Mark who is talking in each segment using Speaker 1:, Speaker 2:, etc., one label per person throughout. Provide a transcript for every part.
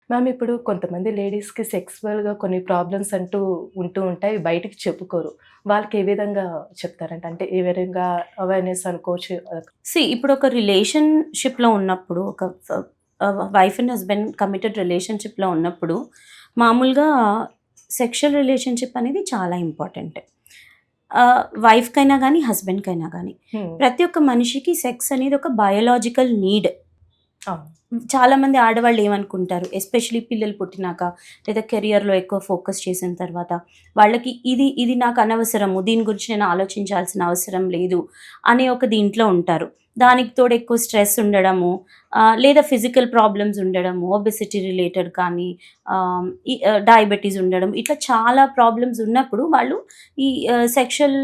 Speaker 1: Ma'am ఇప్పుడు కొంతమంది లేడీస్‌కి సెక్సువల్‌గా కొన్ని ప్రాబ్లమ్స్ అంటూ ఉంటూ ఉంటాయి. బయటికి చెప్పుకోరు. వాళ్ళకి ఏ విధంగా చెప్తారంటే అంటే ఏ విధంగా అవేర్‌నెస్ అనుకోవచ్చు?
Speaker 2: ఇప్పుడు ఒక రిలేషన్‌షిప్‌లో ఉన్నప్పుడు వైఫ్ అండ్ హస్బెండ్ కమిటెడ్ రిలేషన్‌షిప్‌లో ఉన్నప్పుడు మామూలుగా సెక్షువల్ రిలేషన్‌షిప్ అనేది చాలా ఇంపార్టెంట్. వైఫ్‌కైనా గానీ, హస్బెండ్‌కైనా గానీ.
Speaker 1: హ్మ్.
Speaker 2: ప్రతి ఒక్క మనిషికి సెక్స్ అనేది ఒక బయోలాజికల్ నీడ్.
Speaker 1: అవును.
Speaker 2: చాలామంది ఆడవాళ్ళు ఏమనుకుంటారు, ఎస్పెషల్లీ పిల్లలు పుట్టినాక లేదా కెరియర్‌లో ఎక్కువ ఫోకస్ చేసిన తర్వాత వాళ్ళకి ఇది నాకు అనవసరము, దీని గురించి నేను ఆలోచించాల్సిన అవసరం లేదు అనే ఒక దీంట్లో ఉంటారు. దానికి తోడు ఎక్కువ స్ట్రెస్ ఉండడము, లేదా ఫిజికల్ ప్రాబ్లమ్స్ ఉండడము, ఒబెసిటీ రిలేటెడ్ కానీ, డయాబెటీస్ ఉండడం, ఇట్లా చాలా ప్రాబ్లమ్స్ ఉన్నప్పుడు వాళ్ళు ఈ సెక్షువల్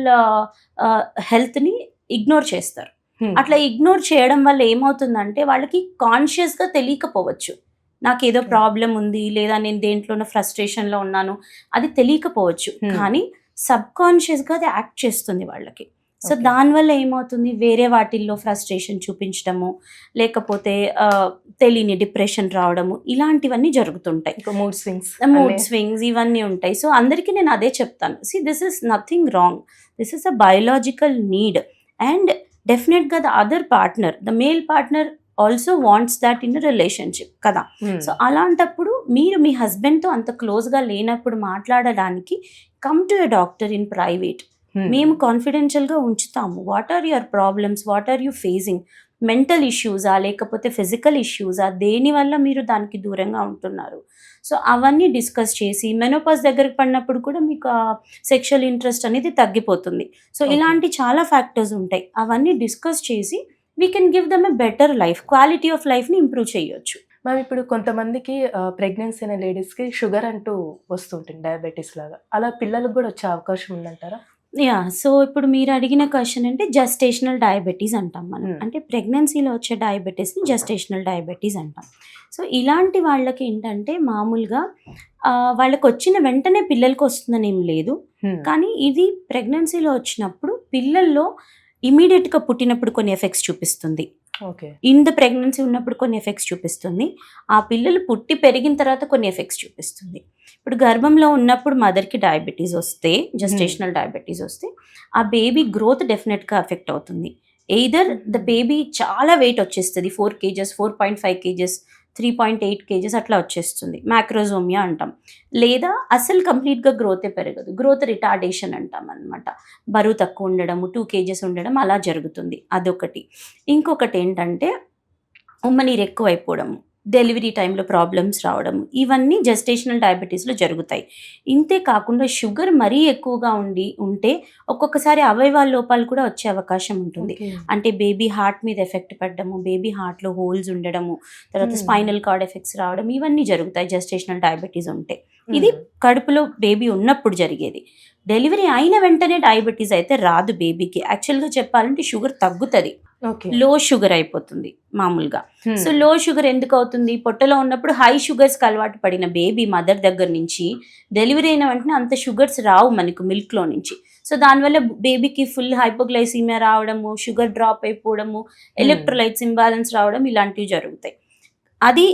Speaker 2: హెల్త్‌ని ఇగ్నోర్ చేస్తారు.
Speaker 1: హ్మ్.
Speaker 2: అట్లా ఇగ్నోర్ చేయడం వల్ల ఏమవుతుందంటే, వాళ్ళకి కాన్షియస్‌గా తెలియకపోవచ్చు. నాకేదో
Speaker 1: హ్మ్.
Speaker 2: ప్రాబ్లమ్ ఉంది, లేదా నేను దేంట్లోనో ఫ్రస్ట్రేషన్‌లో ఉన్నాను. అది తెలియకపోవచ్చు.
Speaker 1: హ్మ్.
Speaker 2: కానీ సబ్‌కాన్షియస్‌గా అది యాక్ట్ చేస్తుంది వాళ్ళకి. So,
Speaker 1: okay.
Speaker 2: దానివల్ల ఏమవుతుంది, వేరే వాటిల్లో ఫ్రస్ట్రేషన్ చూపించడము, లేకపోతే తెలియని డిప్రెషన్ రావడము, ఇలాంటివన్నీ జరుగుతుంటాయి.
Speaker 1: ఇంకా మూడ్ స్వింగ్స్ అన్నీ.
Speaker 2: మూడ్ స్వింగ్స్ ఇవన్నీ ఉంటాయి. సో, అందరికీ నేను అదే చెప్తాను. This is nothing wrong. This is a biological need. And డెఫినెట్‌గా the other partner, the male partner also wants that in a relationship కదా!
Speaker 1: హ్మ్.
Speaker 2: సో, అలాంటప్పుడు మీరు మీ హస్బెండ్‌తో అంత క్లోజ్‌గా లేనప్పుడు మాట్లాడడానికి come to a doctor in private.
Speaker 1: Hmm.
Speaker 2: మేము కాన్ఫిడెన్షియల్‌గా ఉంచుతాము. What are your problems? What are you facing? Mental ఇష్యూసా? లేకపోతే ఫిజికల్ ఇష్యూసా? దేనివల్ల మీరు దానికి దూరంగా ఉంటున్నారు? సో, అవన్నీ డిస్కస్ చేసి మెనోపాజ్ దగ్గరికి పడినప్పుడు కూడా మీకు సెక్షువల్ ఇంట్రెస్ట్ అనేది తగ్గిపోతుంది. So,
Speaker 1: okay.
Speaker 2: ఇలాంటి చాలా ఫ్యాక్టర్స్ ఉంటాయి. అవన్నీ డిస్కస్ చేసి we can give them a better life. Quality of లైఫ్‌ని ఇంప్రూవ్ చేయొచ్చు.
Speaker 1: మ్యామ్ ఇప్పుడు కొంతమందికి ప్రెగ్నెన్సీ అయిన లేడీస్‌కి షుగర్ అంటూ వస్తుంటుంది డయాబెటిస్ లాగా. అలా పిల్లలకి గూడా వచ్చే అవకాశం ఉందంటారా?
Speaker 2: సో, ఇప్పుడు మీరడిగిన క్వెషన్ అంటే జెస్టేషనల్ డయాబెటీస్ అంటాం మనం.
Speaker 1: హ్మ్.
Speaker 2: అంటే ప్రెగ్నెన్సీలో వచ్చే డయాబెటీస్‌ని జెస్టేషనల్ డయాబెటీస్ అంటాం. సో, ఇలాంటి వాళ్ళకేంటంటే మామూలుగా వాళ్ళకొచ్చిన వెంటనే పిల్లలకొస్తుందనేం లేదు.
Speaker 1: హ్మ్.
Speaker 2: కానీ ఇది ప్రెగ్నెన్సీలో వచ్చినప్పుడు పిల్లల్లో ఇమ్మీడియేట్‌గా పుట్టినప్పుడు కొన్ని ఎఫెక్ట్స్ చూపిస్తుంది.
Speaker 1: ఓకే.
Speaker 2: ఇన్ ద ప్రెగ్నెన్సీ ఉన్నప్పుడు కొన్ని ఎఫెక్ట్స్ చూపిస్తుంది. ఆ పిల్లలు పుట్టి పెరిగిన తర్వాత కొన్ని ఎఫెక్ట్స్ చూపిస్తుంది. ఇప్పుడు గర్భంలో ఉన్నప్పుడు మదర్‌కి డయాబెటీస్ వస్తే,
Speaker 1: హ్మ్.
Speaker 2: జెస్టేషనల్ డయాబెటీస్ వస్తే, ఆ బేబీ గ్రోత్ డెఫినిట్‌గా ఎఫెక్ట్ అవుతుంది. ఎయిదర్ ద
Speaker 1: హుహు.
Speaker 2: బేబీ చాలా వెయిట్ వచ్చేస్తది. 4 కేజెస్, 4.5 కేజెస్, 3.8 కేజెస్ అట్లా వచ్చేస్తుంది. మాక్రోజోమియా అంటాం. లేదా అసలు కంప్లీట్‌గా గ్రోతే పెరగదు. గ్రోత్ రిటార్డేషన్ అంటామనమాట. బరువు తక్కువ ఉండడము, 2 కేజెస్ ఉండడం అలా జరుగుతుంది. అదొకటి. ఇంకొకటేంటంటే ఉమ్మనీరు ఎక్కువైపోవడము, డెలివరీ టైంలో ప్రాబ్లమ్స్ రావడము, ఇవన్నీ జెస్టేషనల్ డయాబెటీస్‌లో జరుగుతాయి. ఇంతే కాకుండా షుగర్ మరీ ఎక్కువగా ఉంటే ఒక్కొక్కసారి అవయవాల లోపాలు కూడా వచ్చే అవకాశం ఉంటుంది.
Speaker 1: ఓకే.
Speaker 2: అంటే బేబీ హార్ట్ మీద ఎఫెక్ట్ పడడము, బేబీ హార్ట్‌లో హోల్స్ ఉండడము, తర్వాత
Speaker 1: హ్మ్.
Speaker 2: స్పైనల్ కార్డ్ ఎఫెక్ట్స్ రావడం, ఇవన్నీ జరుగుతాయి జెస్టేషనల్ డయాబెటీస్ ఉంటే. ఇది
Speaker 1: హ్మ్.
Speaker 2: కడుపులో బేబీ ఉన్నప్పుడు జరిగేది. డెలివరీ అయిన వెంటనే డయాబెటీస్ అయితే రాదు బేబీకి. యాక్చువల్‌గా చెప్పాలంటే షుగర్ తగ్గుతది.
Speaker 1: ఓకే.
Speaker 2: లో షుగర్ అయిపోతుంది మామూలుగా. సో,
Speaker 1: హ్మ్.
Speaker 2: లో షుగర్ ఎందుకవుతుంది? పొట్టలో ఉన్నప్పుడు హై షుగర్స్‌కి అలవాటు పడిన బేబీ మదర్ దగ్గర నుంచి డెలివరీ అయిన వెంటనే అంత షుగర్స్ రావు మనకు మిల్క్‌లో నుంచి. సో, దానివల్ల బేబీకి ఫుల్ హైపోగ్లైసీమియా రావడము, షుగర్ డ్రాప్ అయిపోవడము,
Speaker 1: హ్మ్.
Speaker 2: ఎలక్ట్రోలైట్స్ ఇంబాలెన్స్ రావడం ఇలాంటివి జరుగుతాయి. అది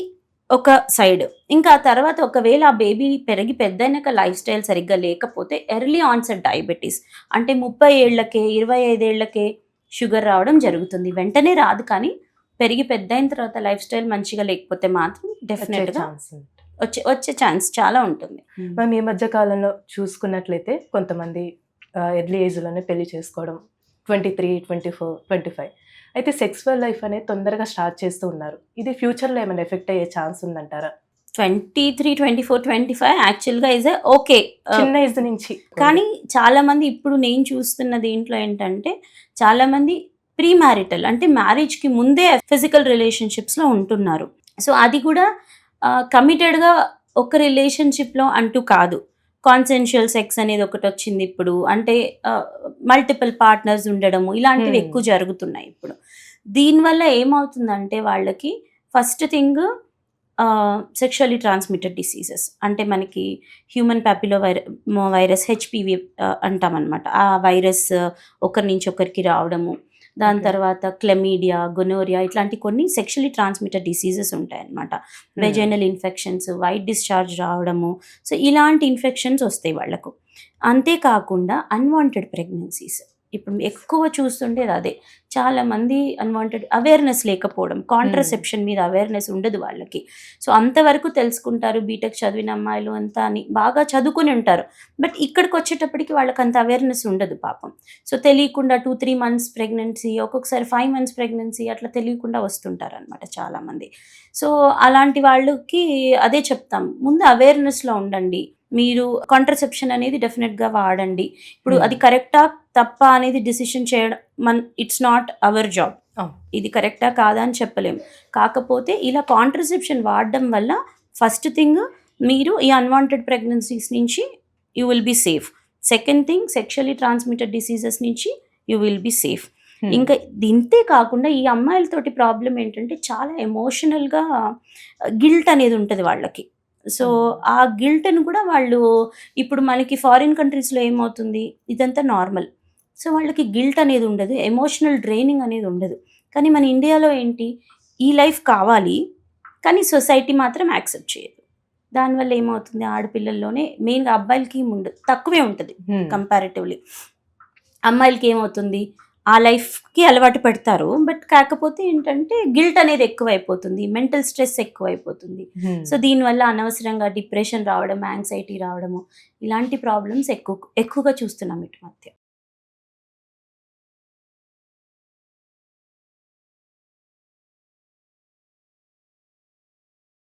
Speaker 2: ఒక సైడ్. ఇంకా ఆ తర్వాత ఒకవేళ ఆ బేబీ పెరిగి పెద్దయినాక లైఫ్ స్టైల్ సరిగ్గా లేకపోతే ఎర్లీ ఆన్సెట్ డయాబెటిస్ అంటే 30 ఏళ్లకే, 25 ఏళ్లకే షుగర్ రావడం జరుగుతుంది. వెంటనే రాదు కానీ పెరిగి పెద్దయిన తర్వాత లైఫ్ స్టైల్ మంచిగా లేకపోతే మాత్రం
Speaker 1: వచ్చే
Speaker 2: డెఫినెట్‌గా
Speaker 1: ఛాన్స్ ఉంది.
Speaker 2: వచ్చే ఛాన్స్ చాలా ఉంటుంది.
Speaker 1: మనం ఈ మధ్య కాలంలో చూసుకున్నట్లయితే కొంతమంది ఎర్లీ ఏజ్‌లోనే పెళ్లి చేసుకోవడం. 23, 24, 25 అయితే సెక్సువల్ లైఫ్ అనేది తొందరగా స్టార్ట్ చేస్తూ ఉన్నారు. ఇది ఫ్యూచర్‌లో ఏమైనా ఎఫెక్ట్ అయ్యే ఛాన్స్ ఉందంటారా?
Speaker 2: 23, 24, 25 యాక్చువల్‌గా ఈస్ ఎ ఓకే. ఆహ్,
Speaker 1: చిన్న ఏజ్ నుంచి ఉంది.
Speaker 2: కానీ చాలామంది ఇప్పుడు నేను చూస్తున్న దీంట్లో ఏంటంటే, చాలామంది ప్రీ మ్యారిటల్ అంటే మ్యారేజ్‌కి ముందే ఫిజికల్ రిలేషన్‌షిప్స్‌లో ఉంటున్నారు. సో, అది కూడా కమిటెడ్‌గా ఒక రిలేషన్‌షిప్‌లో అంటూ కాదు. కాన్సెన్షుయల్ సెక్స్ అనేది ఒకటొచ్చిందిప్పుడు. అంటే ఆహ్, మల్టిపుల్ పార్ట్నర్స్ ఉండడము ఇలాంటివి
Speaker 1: హ్మ్.
Speaker 2: ఎక్కువ జరుగుతున్నాయి ఇప్పుడు. దీనివల్ల ఏమవుతుందంటే వాళ్ళకి first thing sexually transmitted diseases అంటే మనకి హ్యూమన్ పాపిలో వైరస్ హెచ్‌పివి అంటామనమాట. ఆ వైరస్ ఒకరి నుంచి ఒకరికి రావడము. దాని
Speaker 1: Okay.
Speaker 2: తర్వాత క్లెమీడియా, గొనోరియా ఇట్లాంటి కొన్ని సెక్షువల్లీ ట్రాన్స్మిటెడ్ డిసీజెస్ ఉంటాయన్నమాట. వెజైనల్ ఇన్ఫెక్షన్స్, వైట్ డిశ్చార్జ్ రావడము, సో ఇలాంటి ఇన్ఫెక్షన్స్ వస్తాయి వాళ్ళకు. అంతేకాకుండా అన్వాంటెడ్ ప్రెగ్నెన్సీస్ ఇప్పుడు ఎక్కువ చూస్తుండేది అదే. చాలామంది అన్వాంటెడ్ అవేర్నెస్ లేకపోవడం, కాంట్రసెప్షన్ మీద అవేర్నెస్ ఉండదు వాళ్ళకి. సో అంతవరకు తెలుసుకుంటారు బీటెక్ చదివిన అమ్మాయిలు అంతా అని బాగా చదువుకుని ఉంటారు. బట్ ఇక్కడికి వచ్చేటప్పటికి వాళ్ళకి అంత అవేర్నెస్ ఉండదు పాపం. సో తెలియకుండా 2-3 మంత్స్ ప్రెగ్నెన్సీ, ఒక్కొక్కసారి 5 మంత్స్ ప్రెగ్నెన్సీ అట్లా తెలియకుండా వస్తుంటారు అనమాట చాలామంది. సో అలాంటి వాళ్ళకి అదే చెప్తాం, ముందు అవేర్నెస్లో ఉండండి. మీరు కాంట్రసెప్షన్ అనేది డెఫినెట్గా వాడండి. ఇప్పుడు అది కరెక్టా తప్ప అనేది డిసిషన్ చేయడం ఇట్స్ నాట్ అవర్ జాబ్. ఇది కరెక్టా కాదా అని చెప్పలేము. కాకపోతే ఇలా కాంట్రసెప్షన్ వాడడం వల్ల ఫస్ట్ థింగ్ మీరు ఈ అన్వాంటెడ్ ప్రెగ్నెన్సీస్ నుంచి you will be safe. Second thing sexually transmitted diseases నుంచి యూ విల్ బీ సేఫ్. ఇంకా ఇంతే కాకుండా ఈ అమ్మాయిలతోటి ప్రాబ్లం ఏంటంటే చాలా ఎమోషనల్గా గిల్ట్ అనేది ఉంటుంది వాళ్ళకి. సో ఆ గిల్ట్ని కూడా వాళ్ళు ఇప్పుడు మనకి ఫారిన్ కంట్రీస్లో ఏమవుతుంది, ఇదంతా నార్మల్. సో వాళ్ళకి గిల్ట్ అనేది ఉండదు, ఎమోషనల్ డ్రైనింగ్ అనేది ఉండదు. కానీ మన ఇండియాలో ఏంటి, ఈ లైఫ్ కావాలి కానీ సొసైటీ మాత్రం యాక్సెప్ట్ చేయదు. దానివల్ల ఏమవుతుంది, ఆడపిల్లల్లోనే మెయిన్గా అబ్బాయిలకి ఉండదు, తక్కువే ఉంటుంది కంపారిటివ్లీ. అమ్మాయిలకి ఏమవుతుంది, ఆ లైఫ్కి అలవాటు పెడతారు. బట్ కాకపోతే ఏంటంటే గిల్ట్ అనేది ఎక్కువైపోతుంది, మెంటల్ స్ట్రెస్ ఎక్కువైపోతుంది. సో దీనివల్ల అనవసరంగా డిప్రెషన్ రావడం, యాంగ్జైటీ రావడము, ఇలాంటి ప్రాబ్లమ్స్ ఎక్కువగా చూస్తున్నాం ఇటు మధ్య.